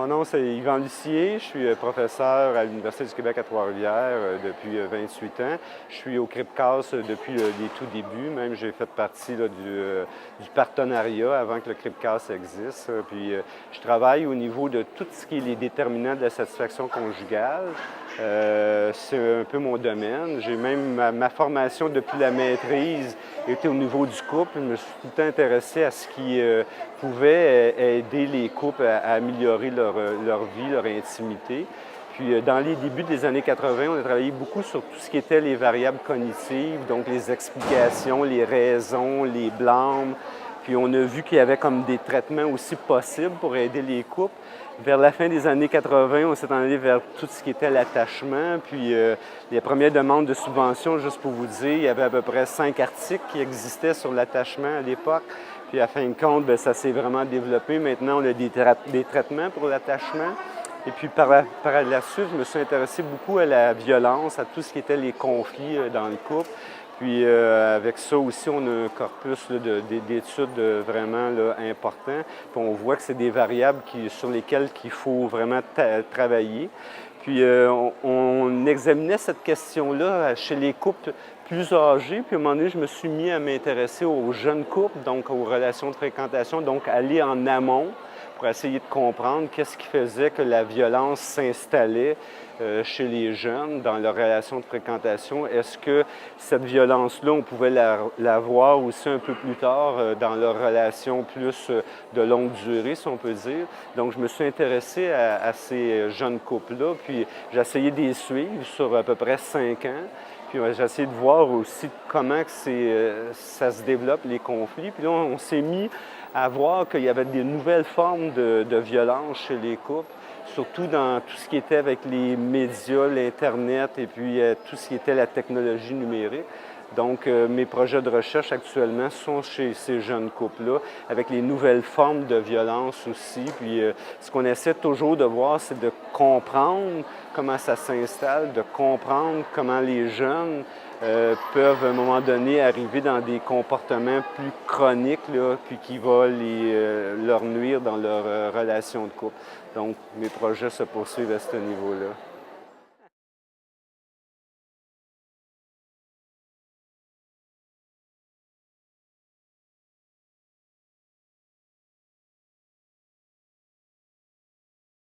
nom, c'est Yvan Lucier. Je suis professeur à l'Université du Québec à Trois-Rivières depuis 28 ans. Je suis au CRIPCAS depuis les tout débuts. Même, j'ai fait partie là, du partenariat avant que le CRIPCAS existe. Puis, je travaille au niveau de tout ce qui est les déterminants de la satisfaction conjugale. C'est un peu mon domaine. J'ai même ma formation depuis la maîtrise était au niveau du couple. Je me suis tout le temps intéressé à ce qui pouvait aider les couples à améliorer leur vie, leur intimité. Puis dans les débuts des années 80, on a travaillé beaucoup sur tout ce qui était les variables cognitives, donc les explications, les raisons, les blâmes. Puis on a vu qu'il y avait comme des traitements aussi possibles pour aider les couples. Vers la fin des années 80, on s'est allé vers tout ce qui était l'attachement. Puis les premières demandes de subventions, juste pour vous dire, il y avait à peu près 5 articles qui existaient sur l'attachement à l'époque. Puis à fin de compte, bien, ça s'est vraiment développé. Maintenant, on a des traitements pour l'attachement. Et puis par la suite, je me suis intéressé beaucoup à la violence, à tout ce qui était les conflits dans le couple. Puis avec ça aussi, on a un corpus d'études vraiment là, important. Puis on voit que c'est des variables sur lesquelles il faut vraiment travailler. Puis on examinait cette question-là chez les couples plus âgés. Puis à un moment donné, je me suis mis à m'intéresser aux jeunes couples, donc aux relations de fréquentation, donc aller en amont pour essayer de comprendre qu'est-ce qui faisait que la violence s'installait chez les jeunes dans leur relation de fréquentation. Est-ce que cette violence-là, on pouvait la voir aussi un peu plus tard dans leur relation plus de longue durée, si on peut dire. Donc, je me suis intéressé à ces jeunes couples-là, puis j'ai essayé de les suivre sur à peu près 5 ans. Puis j'ai essayé de voir aussi comment ça se développe, les conflits. Puis là, on s'est mis à voir qu'il y avait des nouvelles formes de violence chez les couples, surtout dans tout ce qui était avec les médias, l'Internet et puis tout ce qui était la technologie numérique. Donc, mes projets de recherche actuellement sont chez ces jeunes couples-là, avec les nouvelles formes de violence aussi. Puis, ce qu'on essaie toujours de voir, c'est de comprendre comment ça s'installe, de comprendre comment les jeunes peuvent, à un moment donné, arriver dans des comportements plus chroniques, là, puis qui vont leur nuire dans leur relation de couple. Donc, mes projets se poursuivent à ce niveau-là.